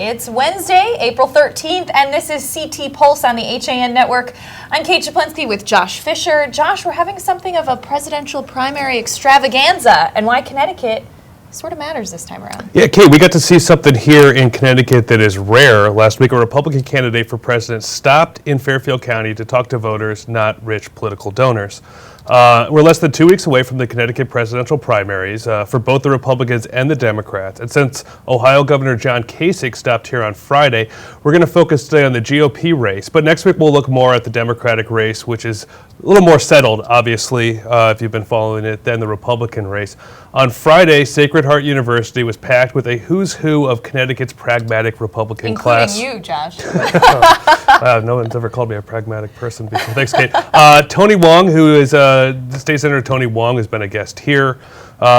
It's Wednesday, April 13th, and this is CT Pulse on the HAN Network. I'm Kate Czaplinski with Josh Fisher. Josh, we're having something of a presidential primary extravaganza, and why Connecticut sort of matters this time around. Yeah, Kate, we got to see something here in Connecticut that is rare. Last week, a Republican candidate for president stopped in Fairfield County to talk to voters, not rich political donors. We're less than 2 weeks away from the Connecticut presidential primaries for both the Republicans and the Democrats. And since Ohio Governor John Kasich stopped here on Friday, we're going to focus today on the GOP race. But next week, we'll look more at the Democratic race, which is a little more settled, obviously, if you've been following it, than the Republican race. On Friday, Sacred Heart University was packed with a who's who of Connecticut's pragmatic Republican class. Including you, Josh. No one's ever called me a pragmatic person before. Thanks, Kate. Tony Wong, who is State Senator Tony Wong, has been a guest here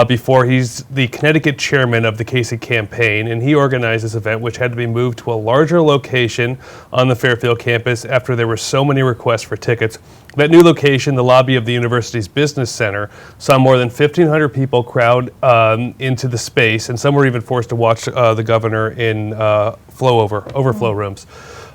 before. He's the Connecticut chairman of the Kasich campaign, and he organized this event, which had to be moved to a larger location on the Fairfield campus after there were so many requests for tickets. That new location, the lobby of the university's business center, saw more than 1,500 people crowd into the space, and some were even forced to watch the governor in overflow rooms.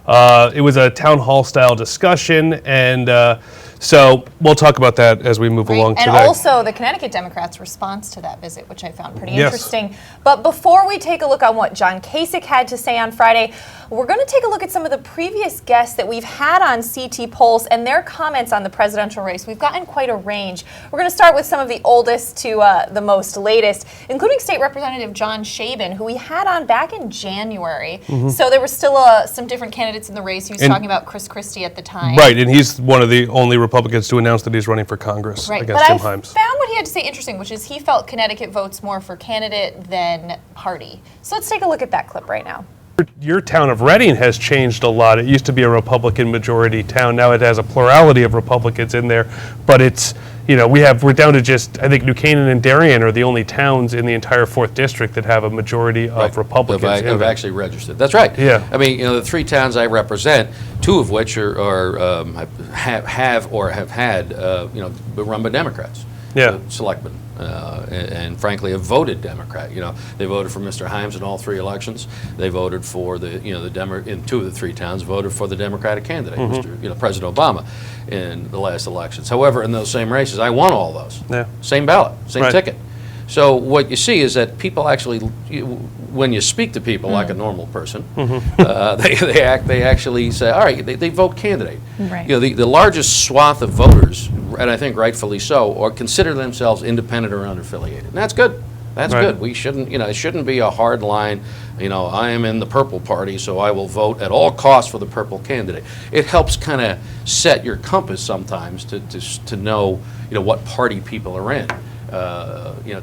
It was a town hall style discussion, and so we'll talk about that as we move along today. And also the Connecticut Democrats' response to that visit, which I found pretty interesting. But before we take a look on what John Kasich had to say on Friday, we're going to take a look at some of the previous guests that we've had on CT Pulse and their comments on the presidential race. We've gotten quite a range. We're going to start with some of the oldest to the most latest, including State Representative John Shaben, who we had on back in January. So there were still some different candidates in the race. He was talking about Chris Christie at the time. Right, and he's one of the only Republicans to announce that he's running for Congress against Jim Himes. But I found what he had to say interesting, which is he felt Connecticut votes more for candidate than party. So let's take a look at that clip right now. Your town of Reading has changed a lot. It used to be a Republican majority town. Now it has a plurality of Republicans in there, but it's, we're down to just, I think New Canaan and Darien are the only towns in the entire 4th district that have a majority of Republicans. Have actually registered. That's right. Yeah. I mean, the 3 towns I represent, 2 of which have had run by Democrats. Yeah. Selectmen. And frankly, have voted Democrat. They voted for Mr. Himes in all 3 elections. They voted for in 2 of the 3 towns voted for the Democratic candidate, President Obama, in the last elections. However, in those same races, I won all those. Yeah. Same ballot, same ticket. So what you see is that people actually, when you speak to people like a normal person, they actually say, all right, they vote candidate. Right. The largest swath of voters, and I think rightfully so, or consider themselves independent or unaffiliated. And that's good. That's good. We shouldn't, it shouldn't be a hard line. I am in the purple party, so I will vote at all costs for the purple candidate. It helps kind of set your compass sometimes to know, what party people are in.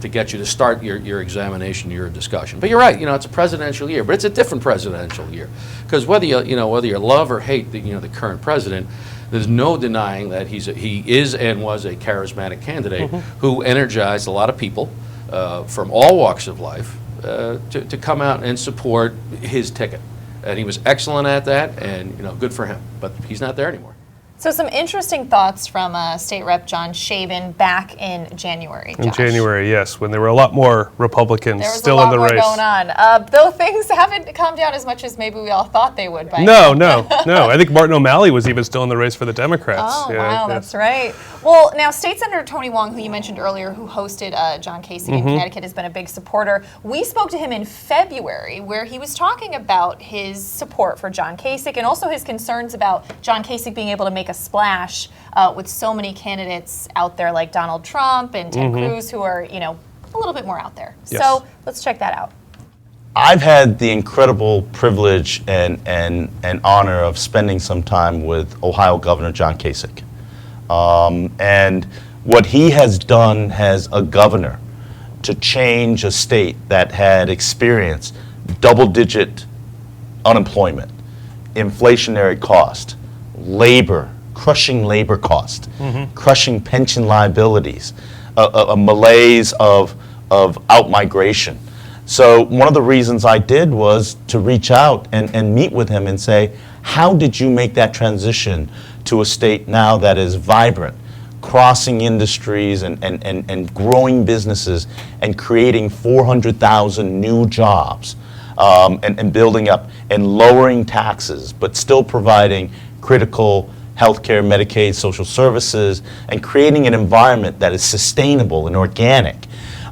To get you to start your examination, your discussion. But you're right. It's a presidential year, but it's a different presidential year because whether you love or hate the current president, there's no denying that he is and was a charismatic candidate who energized a lot of people from all walks of life to come out and support his ticket, and he was excellent at that, and good for him. But he's not there anymore. So some interesting thoughts from State Rep John Shaben back in January, Josh. In January, yes, when there were a lot more Republicans still in the race. There was a lot more going on. Though things haven't calmed down as much as maybe we all thought they would by now. No. I think Martin O'Malley was even still in the race for the Democrats. Oh, wow, that's right. Well, now State Senator Tony Wong, who you mentioned earlier, who hosted John Kasich in Connecticut, has been a big supporter. We spoke to him in February where he was talking about his support for John Kasich and also his concerns about John Kasich being able to make a splash with so many candidates out there like Donald Trump and Ted Cruz who are, a little bit more out there. Yes. So let's check that out. I've had the incredible privilege and honor of spending some time with Ohio Governor John Kasich. And what he has done as a governor to change a state that had experienced double-digit unemployment, inflationary cost, crushing labor cost, crushing pension liabilities, a malaise of out-migration. So one of the reasons I did was to reach out and meet with him and say, how did you make that transition to a state now that is vibrant, crossing industries and growing businesses and creating 400,000 new jobs? and building up and lowering taxes, but still providing critical healthcare, Medicaid, social services, and creating an environment that is sustainable and organic.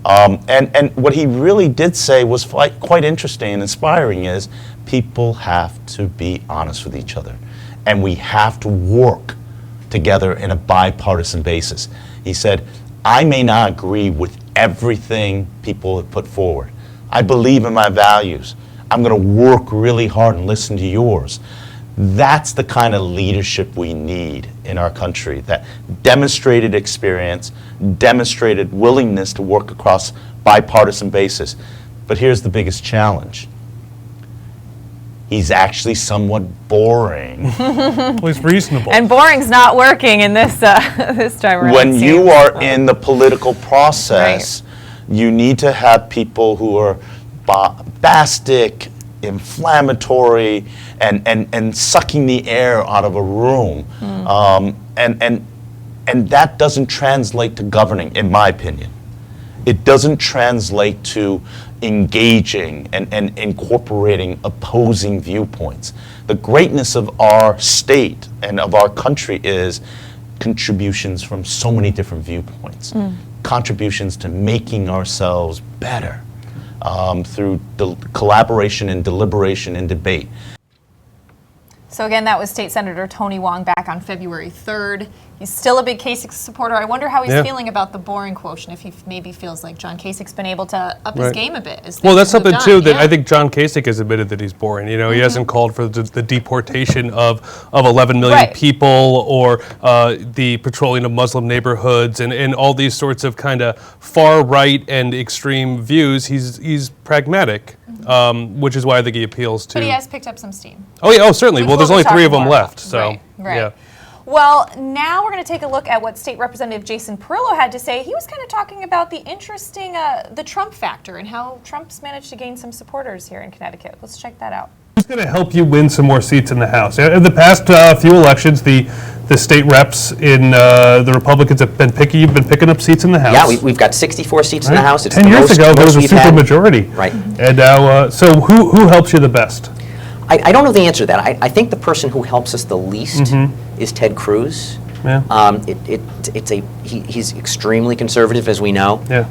And what he really did say was quite interesting and inspiring is people have to be honest with each other, and we have to work together in a bipartisan basis. He said, I may not agree with everything people have put forward. I believe in my values. I'm going to work really hard and listen to yours. That's the kind of leadership we need in our country, that demonstrated experience, demonstrated willingness to work across bipartisan basis. But here's the biggest challenge. He's actually somewhat boring. Well, he's reasonable. And boring's not working in this this time around. When you are in the political process, you need to have people who are bombastic, inflammatory, and sucking the air out of a room. And that doesn't translate to governing, in my opinion. It doesn't translate to engaging and incorporating opposing viewpoints. The greatness of our state and of our country is contributions from so many different viewpoints, contributions to making ourselves better through collaboration and deliberation and debate. So again, that was State Senator Tony Hwang back on February 3rd. He's still a big Kasich supporter. I wonder how he's feeling about the boring quotient, if he maybe feels like John Kasich's been able to up his game a bit. Well, that's something too that I think John Kasich has admitted that he's boring. You know, he hasn't called for the deportation of 11 million people or the patrolling of Muslim neighborhoods and all these sorts of kind of far right and extreme views. He's pragmatic, which is why I think he appeals to. But he has picked up some steam. Oh yeah, certainly. Well, there's only 3 of them left, so yeah. Well, now we're going to take a look at what State Representative Jason Perillo had to say. He was kind of talking about the interesting, the Trump factor and how Trump's managed to gain some supporters here in Connecticut. Let's check that out. Who's going to help you win some more seats in the House? In the past few elections, the state reps in the Republicans have been picking up seats in the House. Yeah, we've got 64 seats in the House. It's 10 years ago, there was a super majority. Right. And now, so who helps you the best? I don't know the answer to that. I think the person who helps us the least is Ted Cruz. Yeah. He's extremely conservative, as we know. Yeah.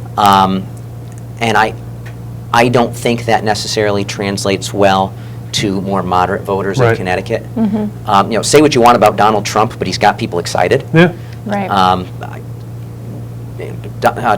And I don't think that necessarily translates well to more moderate voters in Connecticut. Say what you want about Donald Trump, but he's got people excited. Yeah. Right.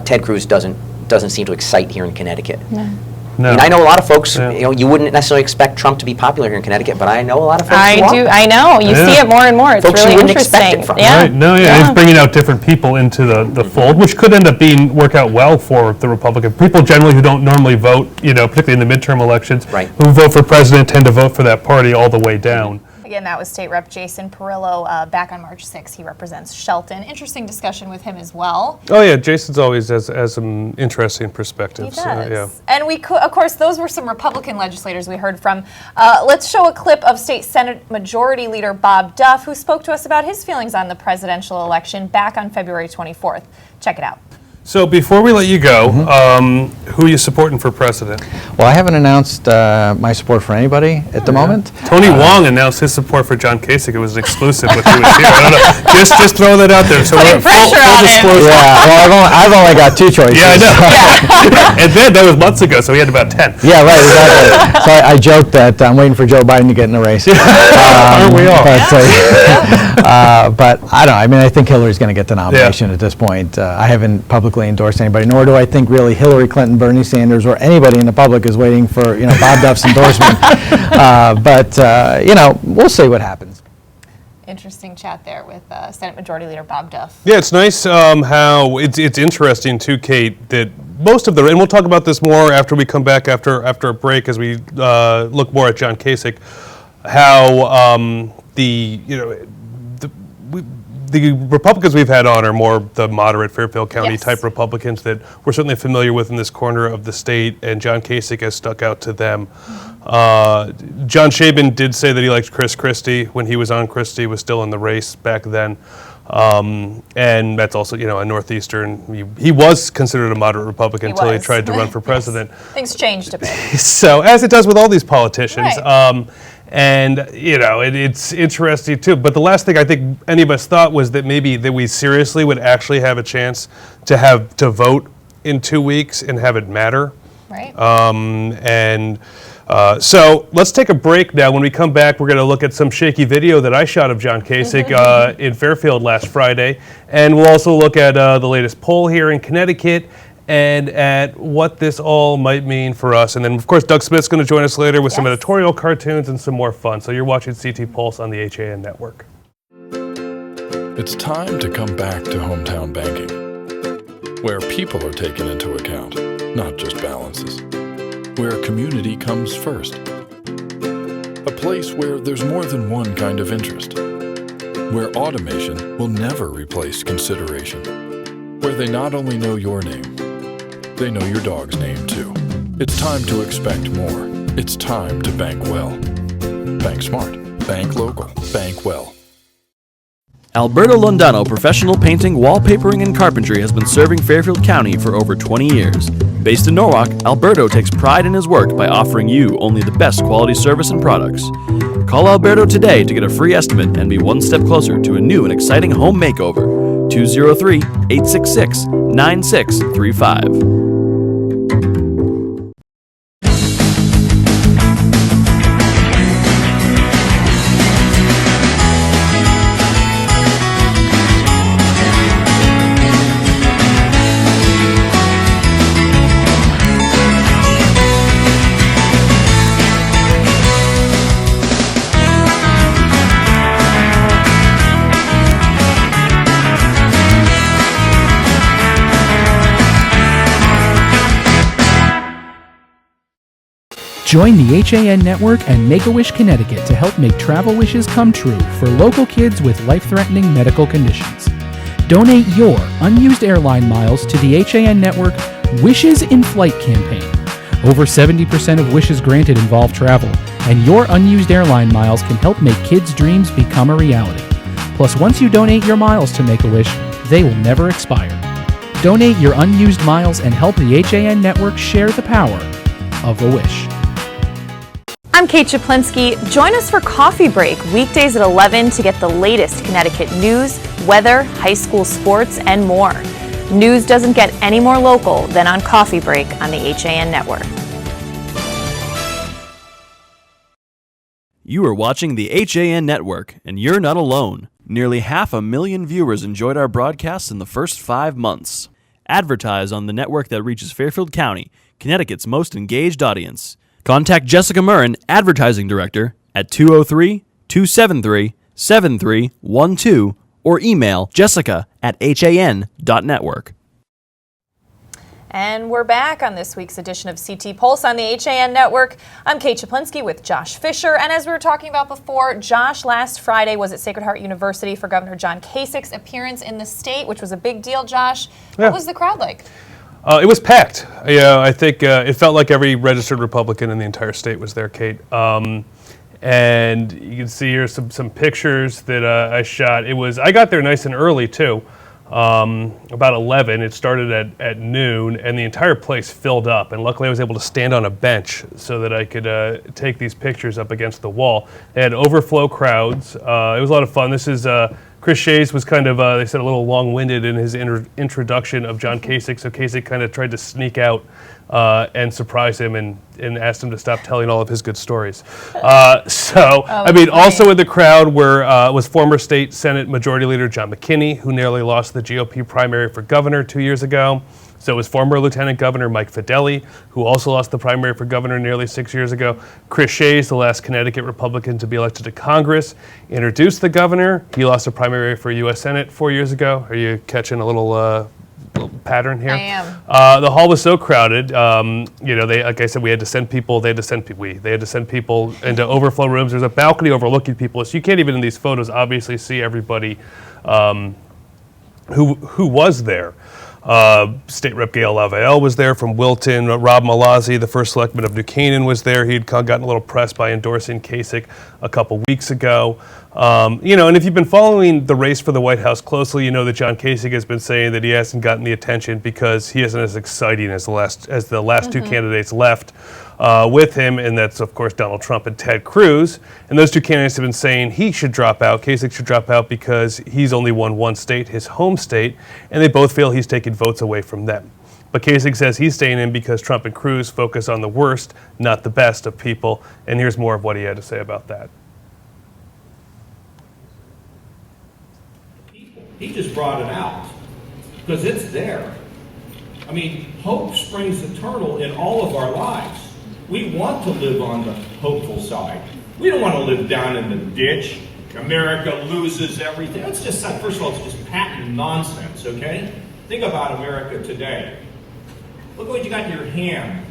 Ted Cruz doesn't seem to excite here in Connecticut. No. I mean, I know a lot of folks, you wouldn't necessarily expect Trump to be popular here in Connecticut, but I know a lot of folks who are. I know. You see it more and more. It's Folks really you wouldn't interesting. expect it from. Yeah. Right. No, yeah. He's bringing out different people into the fold, which could end up work out well for the Republican. People generally who don't normally vote, particularly in the midterm elections, who vote for president tend to vote for that party all the way down. Again, that was State Rep Jason Perillo back on March 6th. He represents Shelton. Interesting discussion with him as well. Oh yeah, Jason's always has some interesting perspectives. He does. And of course, those were some Republican legislators we heard from. Let's show a clip of State Senate Majority Leader Bob Duff, who spoke to us about his feelings on the presidential election back on February 24th. Check it out. So before we let you go, who are you supporting for president? Well, I haven't announced my support for anybody at the moment. Tony Hwang announced his support for John Kasich. It was an exclusive with who was here. I don't know. Just throw that out there. So we're full disclosure. Yeah, well, I've only got 2 choices. Yeah, I know. And then that was months ago, so we had about 10. Yeah, right, exactly. So I joked that I'm waiting for Joe Biden to get in the race. Aren't we all? But I don't know. I mean, I think Hillary's going to get the nomination at this point. I haven't publicly endorsed anybody, nor do I think really Hillary Clinton, Bernie Sanders, or anybody in the public is waiting for Bob Duff's endorsement. But we'll see what happens. Interesting chat there with Senate Majority Leader Bob Duff. Yeah, it's nice how it's interesting too, Kate, that most of and we'll talk about this more after we come back after a break as we look more at John Kasich, how the Republicans we've had on are more the moderate Fairfield County type Republicans that we're certainly familiar with in this corner of the state, and John Kasich has stuck out to them. John Shaban did say that he liked Chris Christie when he was on. Christie was still in the race back then. And that's also, a Northeastern. He was considered a moderate Republican until he tried to run for president. Things changed a bit. So, as it does with all these politicians. Right. And, it's interesting, too. But the last thing I think any of us thought was that maybe that we seriously would actually have a chance to vote in 2 weeks and have it matter. Right. So let's take a break now. When we come back, we're going to look at some shaky video that I shot of John Kasich in Fairfield last Friday. And we'll also look at the latest poll here in Connecticut and at what this all might mean for us. And then, of course, Doug Smith's going to join us later with some editorial cartoons and some more fun. So you're watching CT Pulse on the HAN Network. It's time to come back to hometown banking, where people are taken into account, not just balances. Where community comes first. A place where there's more than one kind of interest. Where automation will never replace consideration. Where they not only know your name, they know your dog's name too. It's time to expect more. It's time to bank well. Bank smart. Bank local. Bank well. Alberto Londano Professional Painting, Wallpapering, and Carpentry has been serving Fairfield County for over 20 years. Based in Norwalk, Alberto takes pride in his work by offering you only the best quality service and products. Call Alberto today to get a free estimate and be one step closer to a new and exciting home makeover. 203-866-9635. Join the HAN Network and Make-A-Wish Connecticut to help make travel wishes come true for local kids with life-threatening medical conditions. Donate your unused airline miles to the HAN Network Wishes in Flight campaign. Over 70% of wishes granted involve travel, and your unused airline miles can help make kids' dreams become a reality. Plus, once you donate your miles to Make-A-Wish, they will never expire. Donate your unused miles and help the HAN Network share the power of a wish. I'm Kate Czaplinski. Join us for Coffee Break, weekdays at 11 to get the latest Connecticut news, weather, high school sports, and more. News doesn't get any more local than on Coffee Break on the HAN Network. You are watching the HAN Network, and you're not alone. Nearly 500,000 viewers enjoyed our broadcasts in the first 5 months. Advertise on the network that reaches Fairfield County, Connecticut's most engaged audience. Contact Jessica Murrin, Advertising Director, at 203-273-7312 or email jessica@han.network. And we're back on this week's edition of CT Pulse on the HAN Network. I'm Kate Czaplinski with Josh Fisher. And as we were talking about before, Josh last Friday was at Sacred Heart University for Governor John Kasich's appearance in the state, which was a big deal, Josh. What was the crowd like? It was packed. I think it felt like every registered Republican in the entire state was there, Kate. And you can see here some pictures that I shot. I got there nice and early too, about 11. It started at noon, and the entire place filled up. And luckily, I was able to stand on a bench so that I could take these pictures up against the wall. They had overflow crowds. It was a lot of fun. This is. Chris Shays was kind of, they said, a little long-winded in his introduction of John Kasich, so Kasich kind of tried to sneak out and surprise him and asked him to stop telling all of his good stories. Also in the crowd was former State Senate Majority Leader John McKinney, who nearly lost the GOP primary for governor 2 years ago. So was former Lieutenant Governor Mike Fedeli, who also lost the primary for governor nearly 6 years ago. Chris Shays, the last Connecticut Republican to be elected to Congress, introduced the governor. He lost a primary for U.S. Senate 4 years ago. Are you catching a little pattern here? I am. The hall was so crowded. Like I said, we had to send people. They had to send people into overflow rooms. There's a balcony overlooking people, so you can't even in these photos obviously see everybody who was there. State Rep Gail Lavelle was there from Wilton. Rob Malazzi, the first selectman of New Canaan, was there. He'd gotten a little press by endorsing Kasich a couple weeks ago. And if you've been following the race for the White House closely, you know that John Kasich has been saying that he hasn't gotten the attention because he isn't as exciting as the last two candidates left with him, and that's, of course, Donald Trump and Ted Cruz. And those two candidates have been saying he should drop out, Kasich should drop out, because he's only won one state, his home state, and they both feel he's taking votes away from them. But Kasich says he's staying in because Trump and Cruz focus on the worst, not the best of people. And here's more of what he had to say about that. He just brought it out because it's there. I mean, hope springs eternal in all of our lives. We want to live on the hopeful side. We don't want to live down in the ditch. America loses everything. It's just, first of all, it's just patent nonsense, okay? Think about America today. Look what you got in your hand.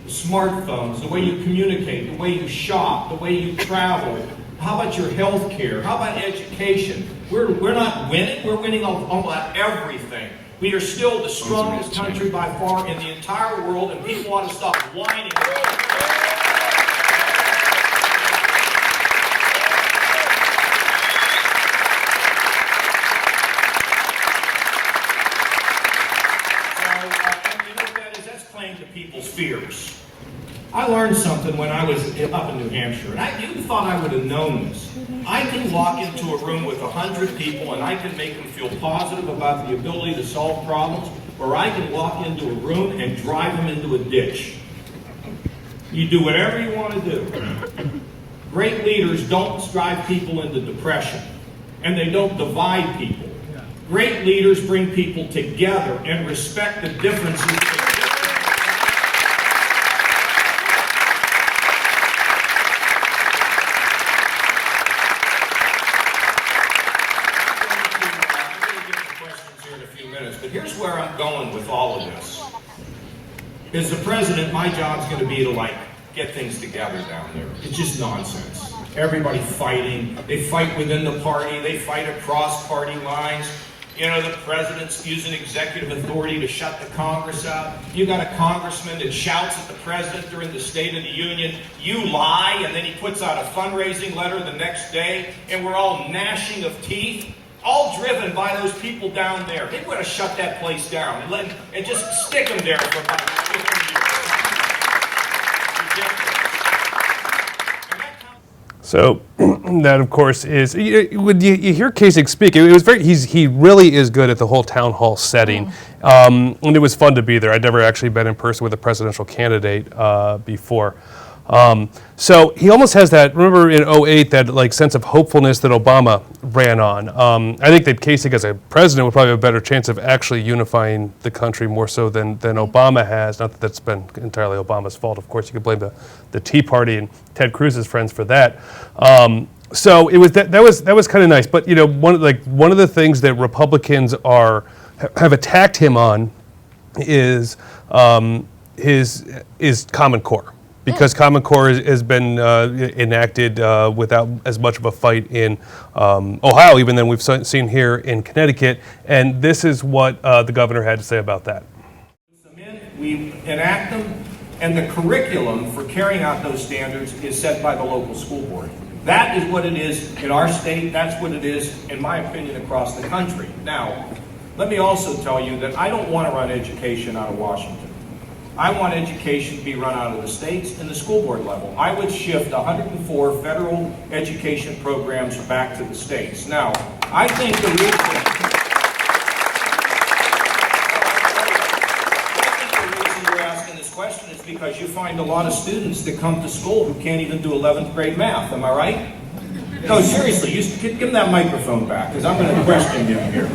The smartphones, the way you communicate, the way you shop, the way you travel. How about your health care? How about education? We're not winning. We're winning on everything. We are still the strongest country by far in the entire world, and people want to stop whining. People's fears. I learned something when I was up in New Hampshire, and you thought I would have known this. I can walk into a room with 100 people and I can make them feel positive about the ability to solve problems, or I can walk into a room and drive them into a ditch. You do whatever you want to do. Great leaders don't drive people into depression, and they don't divide people. Great leaders bring people together and respect the differences. Here's where I'm going with all of this. As the president, my job's going to be to get things together down there. It's just nonsense. Everybody fighting. They fight within the party. They fight across party lines. You know, the president's using executive authority to shut the Congress out. You got a congressman that shouts at the president during the State of the Union, "You lie," and then he puts out a fundraising letter the next day, and we're all gnashing of teeth. All driven by those people down there. They want to shut that place down and just stick them there for about 50 years. So that, of course, is when you hear Kasich speak. It was he really is good at the whole town hall setting, and it was fun to be there. I'd never actually been in person with a presidential candidate before. So he almost has that, remember in 2008, that sense of hopefulness that Obama ran on. I think that Kasich as a president would probably have a better chance of actually unifying the country more so than Obama has. Not that that's been entirely Obama's fault. Of course, you could blame the Tea Party and Ted Cruz's friends for that. So it was that was kind of nice. But one of the things that Republicans have attacked him on is Common Core. Because Common Core has been enacted without as much of a fight in Ohio, even than we've seen here in Connecticut. And this is what the governor had to say about that. We enact them, and the curriculum for carrying out those standards is set by the local school board. That is what it is in our state. That's what it is, in my opinion, across the country. Now, let me also tell you that I don't want to run education out of Washington. I want education to be run out of the states and the school board level. I would shift 104 federal education programs back to the states. Now, I think the reason you're asking this question is because you find a lot of students that come to school who can't even do 11th grade math. Am I right? No, seriously, give him that microphone back, because I'm going to question him here.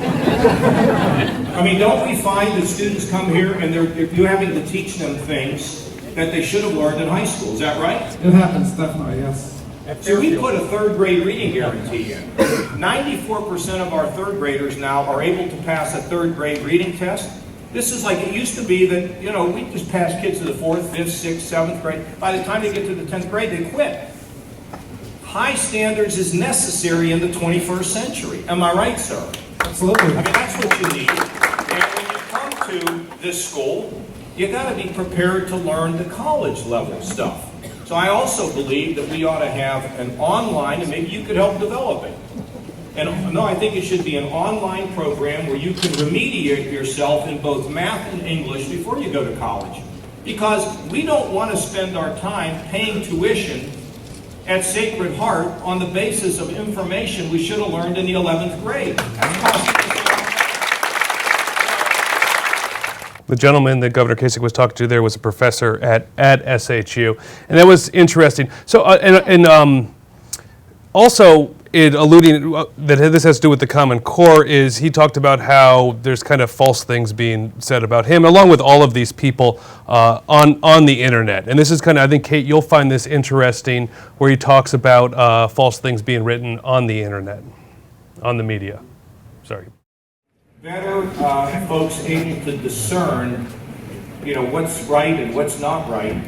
I mean, don't we find that students come here and you're having to teach them things that they should have learned in high school? Is that right? It happens, definitely, yes. So we put a third grade reading guarantee in. 94% of our third graders now are able to pass a third grade reading test. This is like it used to be that, we just pass kids to the 4th, 5th, 6th, 7th grade. By the time they get to the 10th grade, they quit. High standards is necessary in the 21st century. Am I right, sir? Absolutely. I mean, that's what you need. And when you come to this school, you got to be prepared to learn the college level stuff. So I also believe that we ought to have an online, and maybe you could help develop it. And no, I think it should be an online program where you can remediate yourself in both math and English before you go to college. Because we don't want to spend our time paying tuition at Sacred Heart on the basis of information we should have learned in the 11th grade. The gentleman that Governor Kasich was talking to there was a professor at SHU, and that was interesting. So, also, it alluding that this has to do with the Common Core is he talked about how there's kind of false things being said about him, along with all of these people on the internet. And this is kind of, I think, Kate, you'll find this interesting, where he talks about false things being written on the internet, on the media. Sorry. Better folks able to discern, what's right and what's not right.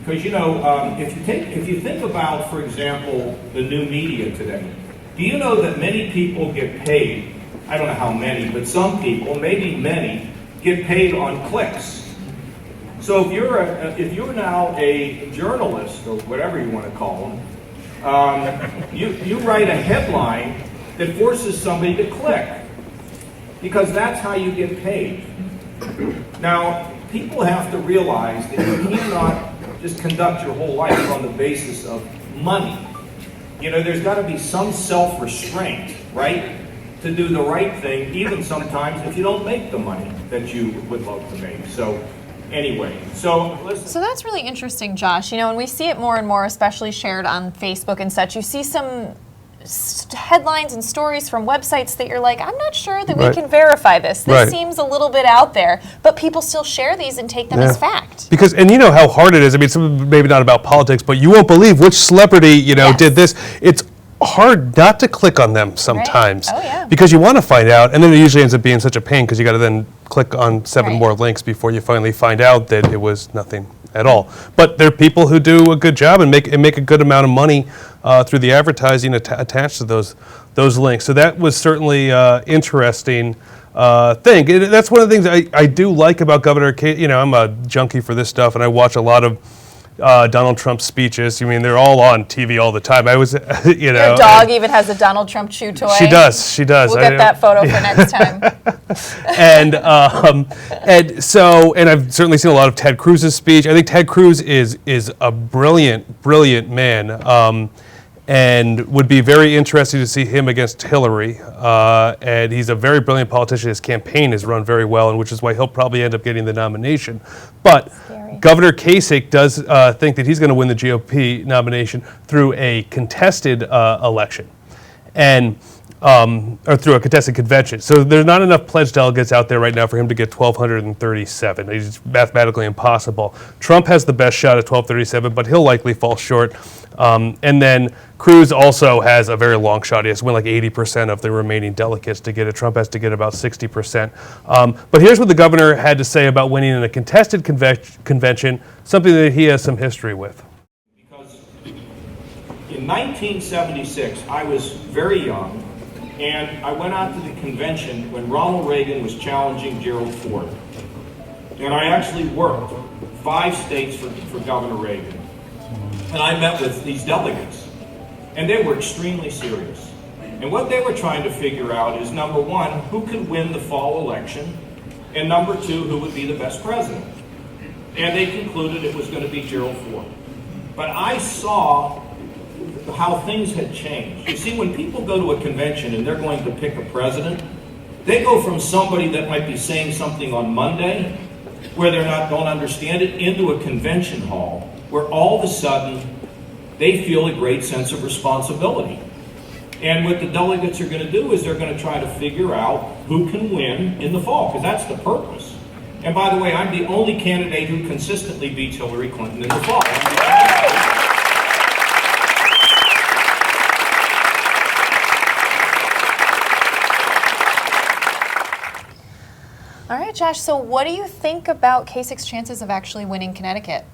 Because, if you think about, for example, the new media today, do you know that many people get paid, I don't know how many, but some people, maybe many, get paid on clicks. So if you're now a journalist, or whatever you want to call them, you write a headline that forces somebody to click, because that's how you get paid. Now, people have to realize that you cannot just conduct your whole life on the basis of money. There's got to be some self-restraint, right? To do the right thing, even sometimes if you don't make the money that you would love to make. So anyway, listen. So that's really interesting, Josh. And we see it more and more, especially shared on Facebook and such. You see some headlines and stories from websites that you're like, I'm not sure that we can verify this. This seems a little bit out there, but people still share these and take them as fact. Because, and you know how hard it is. I mean, some maybe not about politics, but you won't believe which celebrity, did this. It's hard not to click on them sometimes. Right. Oh, yeah. Because you want to find out, and then it usually ends up being such a pain because you got to then click on 7 more links before you finally find out that it was nothing at all. But there are people who do a good job and make a good amount of money through the advertising attached to those links. So that was certainly interesting thing. That's one of the things I do like about Governor Kate. I'm a junkie for this stuff, and I watch a lot of Donald Trump's speeches. I mean, they're all on TV all the time. I was, Your dog even has a Donald Trump chew toy. She does. We'll get that photo for next time. and I've certainly seen a lot of Ted Cruz's speech. I think Ted Cruz is a brilliant man. And would be very interesting to see him against Hillary. And he's a very brilliant politician. His campaign is run very well, and which is why he'll probably end up getting the nomination. But Governor Kasich does think that he's going to win the GOP nomination through a contested election, and or through a contested convention. So there's not enough pledged delegates out there right now for him to get 1,237. It's mathematically impossible. Trump has the best shot at 1,237, but he'll likely fall short. And then Cruz also has a very long shot. He has to win like 80% of the remaining delegates to get it. Trump has to get about 60%. But here's what the governor had to say about winning in a contested convention, something that he has some history with. Because in 1976, I was very young, and I went out to the convention when Ronald Reagan was challenging Gerald Ford. And I actually worked 5 states for Governor Reagan. And I met with these delegates, and they were extremely serious. And what they were trying to figure out is, number one, who could win the fall election, and number two, who would be the best president. And they concluded it was going to be Gerald Ford. But I saw how things had changed. You see, when people go to a convention and they're going to pick a president, they go from somebody that might be saying something on Monday, where don't understand it, into a convention hall, where all of a sudden they feel a great sense of responsibility. And what the delegates are going to do is they're going to try to figure out who can win in the fall, because that's the purpose. And by the way, I'm the only candidate who consistently beats Hillary Clinton in the fall. All right, Josh, so what do you think about Kasich's chances of actually winning Connecticut?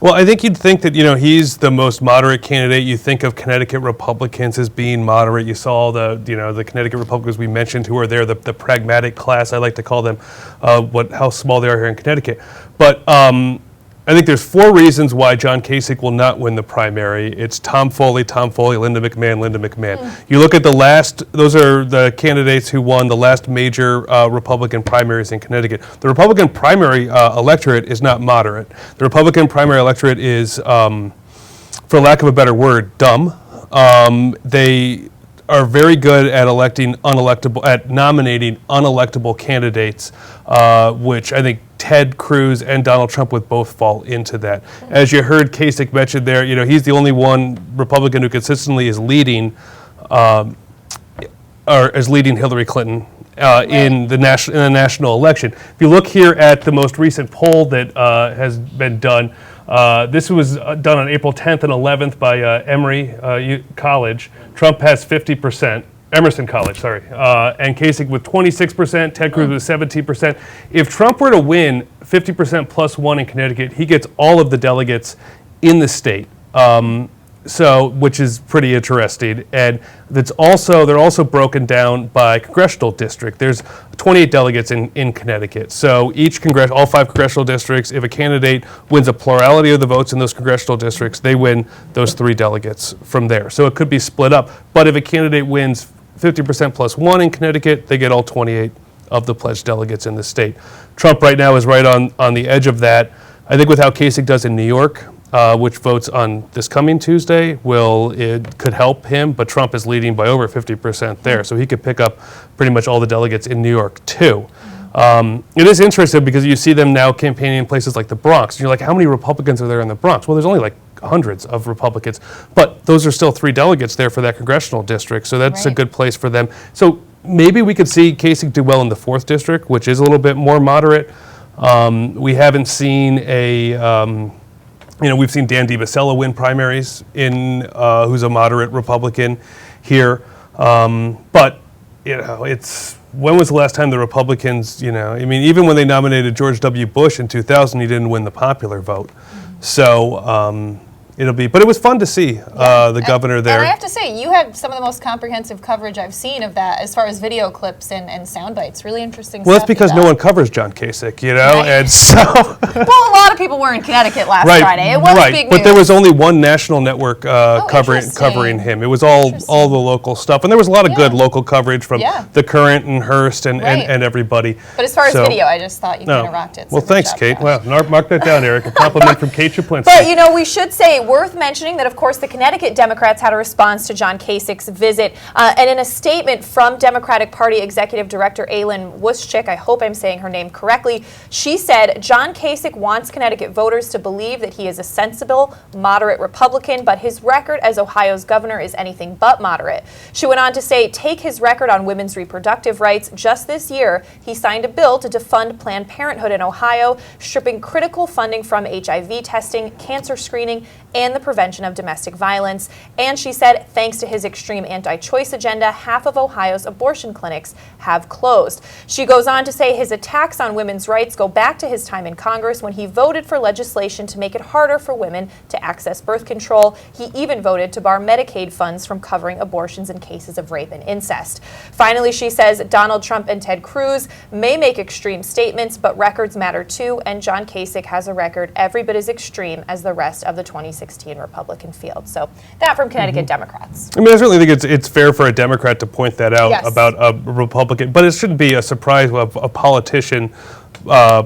Well, I think you'd think that, he's the most moderate candidate. You think of Connecticut Republicans as being moderate. You saw the Connecticut Republicans we mentioned who are there, the pragmatic class, I like to call them, how small they are here in Connecticut. But I think there's 4 reasons why John Kasich will not win the primary. It's Tom Foley, Linda McMahon. You look at those are the candidates who won the last major Republican primaries in Connecticut. The Republican primary electorate is not moderate. The Republican primary electorate is, for lack of a better word, dumb. They are very good at nominating unelectable candidates, which I think Ted Cruz and Donald Trump would both fall into that. As you heard Kasich mention there, he's the only one Republican who consistently is leading Hillary Clinton in the national election. If you look here at the most recent poll that has been done, this was done on April 10th and 11th by Emory College. Trump has 50%. Emerson College, sorry, and Kasich with 26%, Ted Cruz with 17%. If Trump were to win 50% plus 1 in Connecticut, he gets all of the delegates in the state, which is pretty interesting. And they're also broken down by congressional district. There's 28 delegates in Connecticut. So all 5 congressional districts, if a candidate wins a plurality of the votes in those congressional districts, they win those 3 delegates from there. So it could be split up. But if a candidate wins 50% plus 1 in Connecticut, they get all 28 of the pledged delegates in the state. Trump right now is right on the edge of that. I think with how Kasich does in New York, which votes on this coming Tuesday, it could help him, but Trump is leading by over 50% there, so he could pick up pretty much all the delegates in New York too. It is interesting because you see them now campaigning in places like the Bronx. And you're like, how many Republicans are there in the Bronx? Well, there's only like hundreds of Republicans, but those are still 3 delegates there for that congressional district, so that's a good place for them. So maybe we could see Kasich do well in the 4th district, which is a little bit more moderate. We haven't seen we've seen Dan DiBasella win primaries who's a moderate Republican here, but when was the last time the Republicans, even when they nominated George W. Bush in 2000, he didn't win the popular vote. So but it was fun to see the governor there. And I have to say, you had some of the most comprehensive coverage I've seen of that as far as video clips and sound bites. Really interesting stuff. Well, that's because no one covers John Kasich, Right. and so. Well, a lot of people were in Connecticut last Friday. It was big news. But there was only one national network covering him. It was all the local stuff, and there was a lot of good local coverage from The Current and Hearst and everybody. But as far as video, I just thought you kind of rocked it. Well, thanks, Kate. Wow, mark that down, Eric. A compliment from Kate Czaplinski. But we should say, worth mentioning that, of course, the Connecticut Democrats had a response to John Kasich's visit. And in a statement from Democratic Party Executive Director Aylin Wuschik, I hope I'm saying her name correctly, she said, John Kasich wants Connecticut voters to believe that he is a sensible, moderate Republican, but his record as Ohio's governor is anything but moderate. She went on to say, take his record on women's reproductive rights. Just this year, he signed a bill to defund Planned Parenthood in Ohio, stripping critical funding from HIV testing, cancer screening, and the prevention of domestic violence. And she said, thanks to his extreme anti-choice agenda, half of Ohio's abortion clinics have closed. She goes on to say his attacks on women's rights go back to his time in Congress when he voted for legislation to make it harder for women to access birth control. He even voted to bar Medicaid funds from covering abortions in cases of rape and incest. Finally, she says Donald Trump and Ted Cruz may make extreme statements, but records matter too, and John Kasich has a record every bit as extreme as the rest of the 2016 Republican field. So that from Connecticut Democrats. I certainly think it's fair for a Democrat to point that out about a Republican, but it shouldn't be a surprise of a politician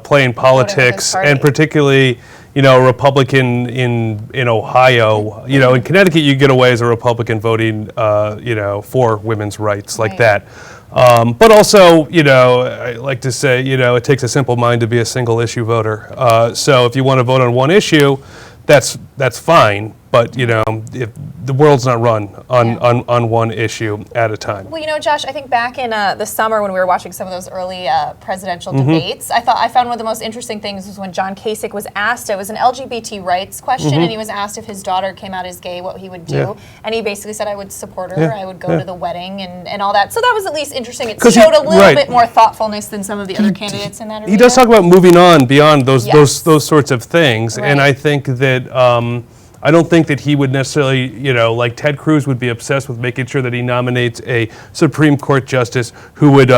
playing politics, and particularly, a Republican in Ohio. In Connecticut, you get away as a Republican voting, for women's rights like that. But also, I like to say, it takes a simple mind to be a single issue voter. So if you want to vote on one issue, that's fine. but if the world's not run on one issue at a time. Well, Josh, I think back in the summer when we were watching some of those early presidential debates, I found one of the most interesting things was when John Kasich was asked, it was an LGBT rights question, and he was asked if his daughter came out as gay, what he would do, and he basically said, I would support her, I would go to the wedding and all that. So that was at least interesting. It showed a little bit more thoughtfulness than some of the other candidates in that arena. He does talk about moving on beyond those sorts of things, and I think that I don't think that he would necessarily, like Ted Cruz would be obsessed with making sure that he nominates a Supreme Court justice who would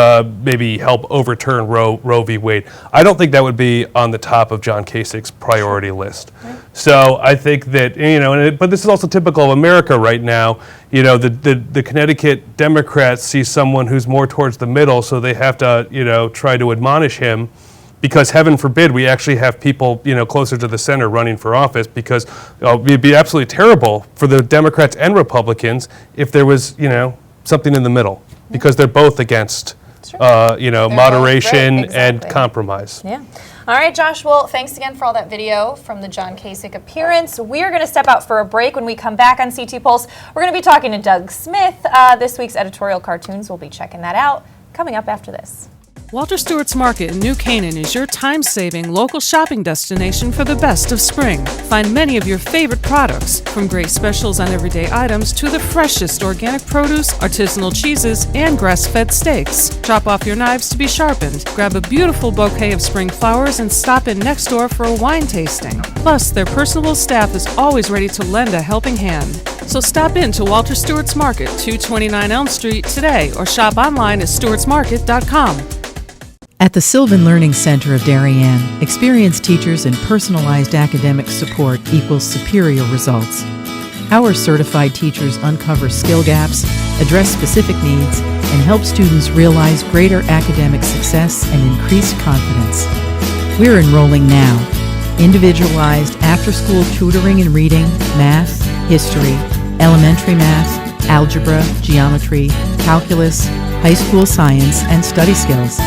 maybe help overturn Roe v. Wade. I don't think that would be on the top of John Kasich's priority list. Right. So I think that, but this is also typical of America right now. The Connecticut Democrats see someone who's more towards the middle, so they have to, try to admonish him. Because heaven forbid we actually have people, closer to the center running for office, because it'd be absolutely terrible for the Democrats and Republicans if there was, something in the middle, because they're both against, moderation and compromise. Yeah. All right, Josh, well, thanks again for all that video from the John Kasich appearance. We're going to step out for a break. When we come back on CT Pulse, we're going to be talking to Doug Smith. This week's editorial cartoons, we'll be checking that out coming up after this. Walter Stewart's Market in New Canaan is your time-saving local shopping destination for the best of spring. Find many of your favorite products, from great specials on everyday items to the freshest organic produce, artisanal cheeses, and grass-fed steaks. Chop off your knives to be sharpened. Grab a beautiful bouquet of spring flowers and stop in next door for a wine tasting. Plus, their personable staff is always ready to lend a helping hand. So stop in to Walter Stewart's Market, 229 Elm Street today, or shop online at stewartsmarket.com. At the Sylvan Learning Center of Darien, experienced teachers and personalized academic support equals superior results. Our certified teachers uncover skill gaps, address specific needs, and help students realize greater academic success and increased confidence. We're enrolling now. Individualized after-school tutoring in reading, math, history, elementary math, algebra, geometry, calculus, high school science, and study skills.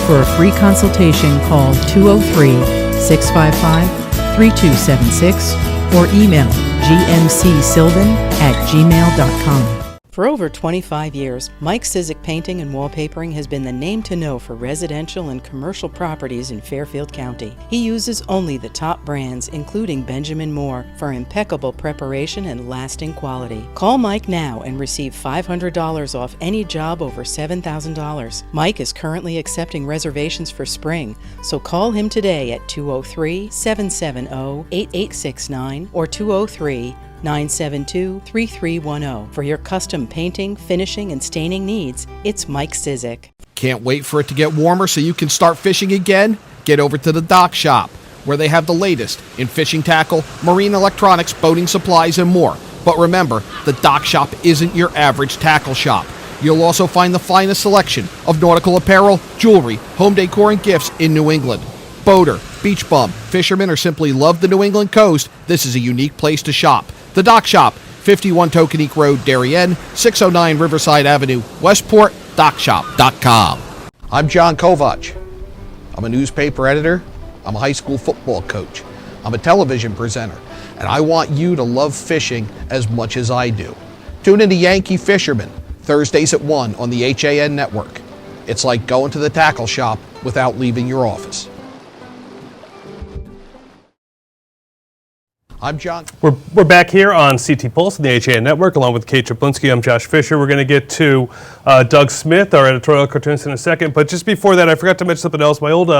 For a free consultation, call 203-655-3276 or email gmcsylvan@gmail.com. For over 25 years, Mike Kasich Painting and Wallpapering has been the name to know for residential and commercial properties in Fairfield County. He uses only the top brands, including Benjamin Moore, for impeccable preparation and lasting quality. Call Mike now and receive $500 off any job over $7,000. Mike is currently accepting reservations for spring, so call him today at 203-770-8869 or 203-972-3310. For your custom painting, finishing, and staining needs, it's Mike Kasich. Can't wait for it to get warmer so you can start fishing again? Get over to the Dock Shop, where they have the latest in fishing tackle, marine electronics, boating supplies, and more. But remember, the Dock Shop isn't your average tackle shop. You'll also find the finest selection of nautical apparel, jewelry, home decor, and gifts in New England. Boater, beach bum, fisherman, or simply love the New England coast, this is a unique place to shop. The Dock Shop, 51 Tokenique Road, Darien, 609 Riverside Avenue, Westport, dockshop.com. I'm John Kovach. I'm a newspaper editor. I'm a high school football coach. I'm a television presenter. And I want you to love fishing as much as I do. Tune in to Yankee Fisherman, Thursdays at 1 on the HAN network. It's like going to the tackle shop without leaving your office. I'm John. We're back here on CT Pulse and the HAN Network, along with Kate Czaplinski. I'm Josh Fisher. We're going to get to Doug Smith, our editorial cartoonist, in a second. But just before that, I forgot to mention something else. My old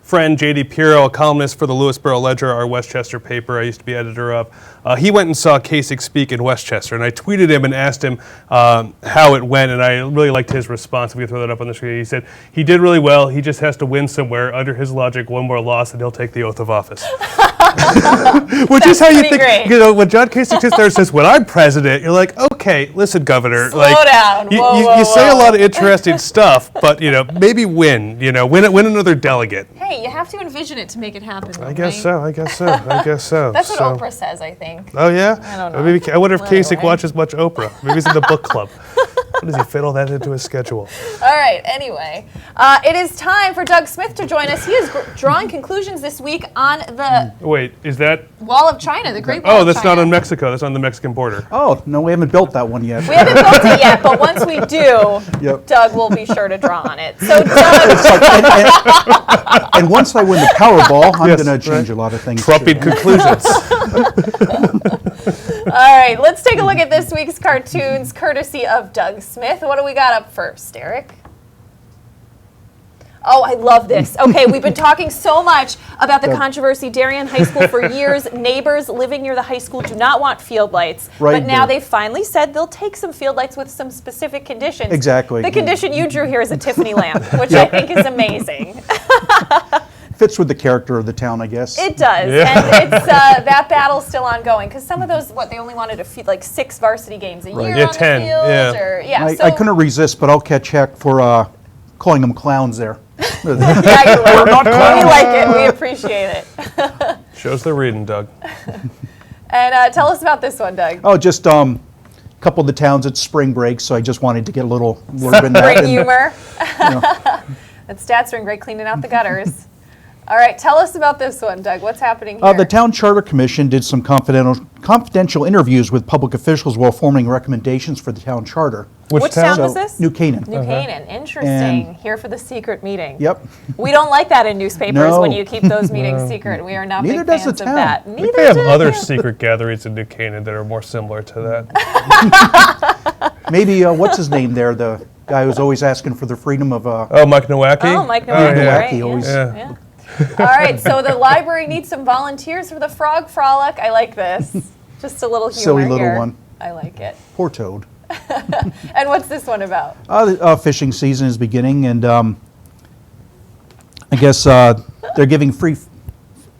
friend, J.D. Pirro, a columnist for the Lewisboro Ledger, our Westchester paper I used to be editor of, he went and saw Kasich speak in Westchester. And I tweeted him and asked him how it went. And I really liked his response. If we can throw that up on the screen. He said, he did really well. He just has to win somewhere. Under his logic, one more loss and he'll take the oath of office. Which is how you think, great. When John Kasich sits there and says, when I'm president, you're like, okay, listen, Governor. Slow down. You say a lot of interesting stuff, but, maybe win another delegate. Hey, you have to envision it to make it happen. I guess so. That's what Oprah says, I think. Oh, yeah? I don't know. I wonder if Kasich watches much Oprah. Maybe he's in the book club. How does he fit all that into his schedule? All right, anyway. It is time for Doug Smith to join us. He is drawing conclusions this week on the Wait, is that... Wall of China, the Great Wall Oh, of that's China. not on Mexico. That's on the Mexican border. Oh, no, we haven't built that one yet. We haven't built it yet, but once we do, Yep. Doug will be sure to draw on it. So, Doug... And once I win the Powerball, I'm Yes, going to change right. a lot of things. Trumping too. conclusions. All right, let's take a look at this week's cartoons, courtesy of Doug Smith. What do we got up first, Eric? Oh, I love this. Okay, we've been talking so much about the controversy. Darien High School for years. Neighbors living near the high school do not want field lights. Right, but now there. they've finally said they'll take some field lights with some specific conditions. Exactly. The condition you drew here is a Tiffany lamp, which I think is amazing. Fits with the character of the town, I guess. It does, and it's that battle's still ongoing because some of those, they only wanted to feed like 6 varsity games a year Yeah, on 10, the field, yeah. or I couldn't resist, but I'll catch heck for calling them clowns there. Yeah, you're right. We like it. We appreciate it. Shows the reading, Doug. And tell us about this one, Doug. Oh, just a couple of the towns at spring break, so I just wanted to get a little blurb in that. Great and, humor. you know, And stats doing great cleaning out the gutters. All right, tell us about this one, Doug. What's happening here? The Town Charter Commission did some confidential interviews with public officials while forming recommendations for the town charter. Which town was this? New Canaan. New Canaan. Interesting. And- Here for the secret meeting. Yep. We don't like that in newspapers No. when you keep those meetings secret. We are not Neither big does fans the of town. that. We Neither may have do other you. secret gatherings in New Canaan that are more similar to that. Maybe, what's his name there? The guy who's always asking for the freedom of... Oh, Mike Nowacki? Oh, Mike Nowacki, yeah. right, Nowacki always- Yeah. Yeah. All right, so the library needs some volunteers for the Frog Frolic. I like this. Just a little humor Silly little here. one. I like it. Poor Toad. And what's this one about? Fishing season is beginning, and I guess they're giving free...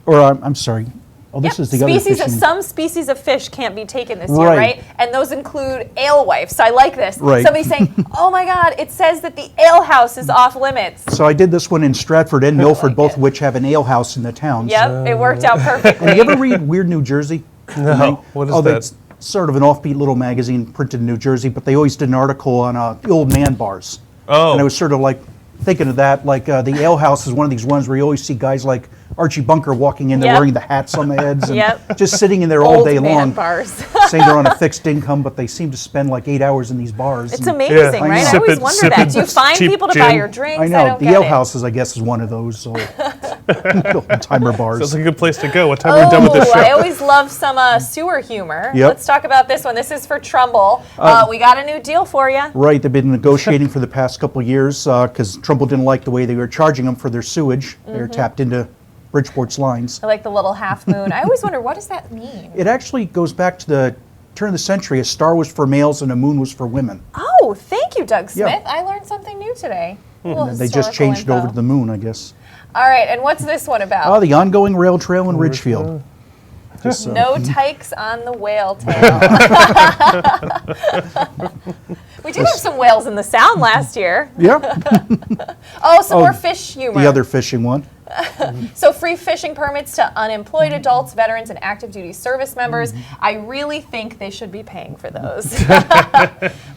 I'm sorry. Oh, this is the other fishing... Some species of fish can't be taken this year, Right. right? And those include alewife. So I like this. Right. Somebody's saying, "Oh my God, it says that the alehouse is off limits." So I did this one in Stratford and Milford, both of which have an ale house in the towns. Yep, it worked out perfectly. And you ever read Weird New Jersey? No. What is that? That's sort of an offbeat little magazine printed in New Jersey, but they always did an article on the old man bars. Oh. And I was sort of like thinking of that, like the ale house is one of these ones where you always see guys like Archie Bunker walking in there Yep. wearing the hats on the heads and Yep. just sitting in there all Old day man long, bars. saying they're on a fixed income, but they seem to spend like 8 hours in these bars. It's and- amazing, Yeah. right? I Sipping- always wonder that. Do you find cheap people to buy gin. your drinks? I know, don't the get ale it. houses, I guess, is one of those old-timer bars. Sounds like a good place to go. What time are we done with this show? I always love some sewer humor. Yep. Let's talk about this one. This is for Trumbull. We got a new deal for you. Right, they've been negotiating for the past couple of years because Trumbull didn't like the way they were charging them for their sewage. They were tapped into Bridgeport's lines. I like the little half moon. I always wonder, what does that mean? It actually goes back to the turn of the century. A star was for males and a moon was for women. Oh, thank you, Doug Yeah. Smith. I learned something new today. And they just changed it over to the moon, I guess. All right, and what's this one about? The ongoing rail trail in Ridgefield. Just, No tykes on the whale tail. We did have some whales in the Sound last year. Yeah, Oh, some more fish humor. the other fishing one. So free fishing permits to unemployed adults, veterans, and active duty service members. I really think they should be paying for those.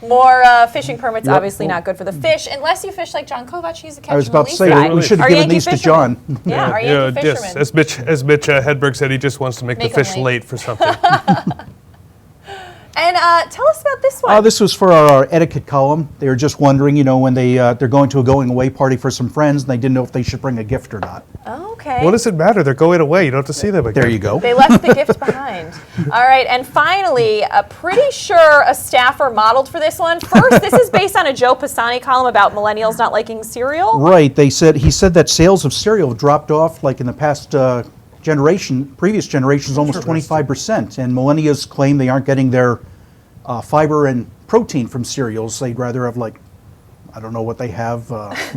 More fishing permits, obviously not good for the fish, unless you fish like John Kovacs, he's a catch I was and about to release say, guy. we should have Our given Yankee these to fisherman. John. Yeah, our Yankee yes. fisherman. As Mitch Hedberg said, he just wants to make Make the 'em fish late. late for something. And tell us about this one. This was for our etiquette column. They were just wondering, when they're going to a going away party for some friends, and they didn't know if they should bring a gift or not. Okay. What does it matter? They're going away. You don't have to see them again. There you go. They left the gift behind. All right, and finally, pretty sure a staffer modeled for this one. First, this is based on a Joe Pisani column about millennials not liking cereal. Right. He said that sales of cereal have dropped off like in the past previous generations, almost 25%. And millennials claim they aren't getting their fiber and protein from cereals. They'd rather have I don't know what they have.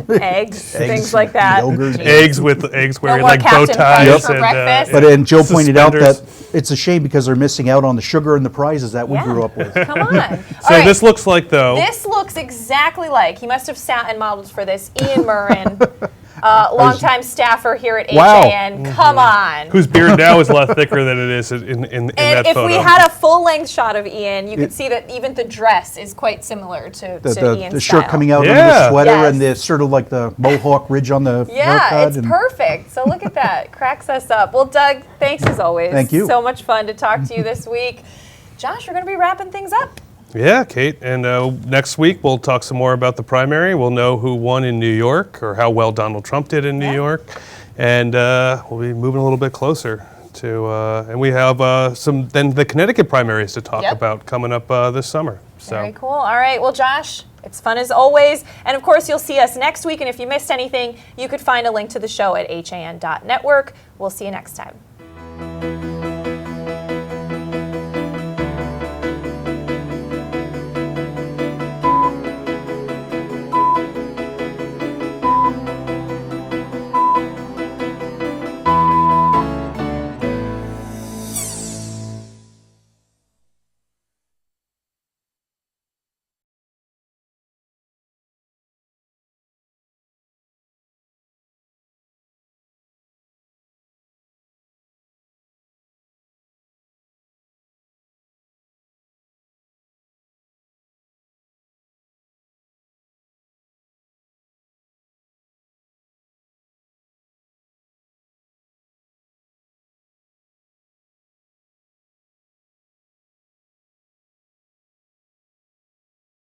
Eggs, things like that. Yogurt. Eggs wearing more like bow Captain Crunch ties for and breakfast. But Joe pointed out that suspenders. it's a shame because they're missing out on the sugar and the prizes that we Yeah. grew up with. Come on. So this looks like though. This looks exactly like, he must have sat and modeled for this, Ian Murrin. longtime staffer here at Wow. HAN. Come on. Whose beard now is a lot thicker than it is in And that if photo. we had a full-length shot of Ian, you could see that even the dress is quite similar to Ian's the shirt style. coming out under Yeah. the sweater Yes. and the sort of like the mohawk ridge on the Yeah, haircut. it's and perfect. So look at that. Cracks us up. Well, Doug, thanks as always. Thank you. So much fun to talk to you this week. Josh, we're going to be wrapping things up. Yeah, Kate. And next week we'll talk some more about the primary. We'll know who won in New York or how well Donald Trump did in New York. And we'll be moving a little bit closer to, and we have then the Connecticut primaries to talk about coming up this summer. So. Very cool. All right. Well, Josh, it's fun as always. And of course, you'll see us next week. And if you missed anything, you could find a link to the show at han.network. We'll see you next time.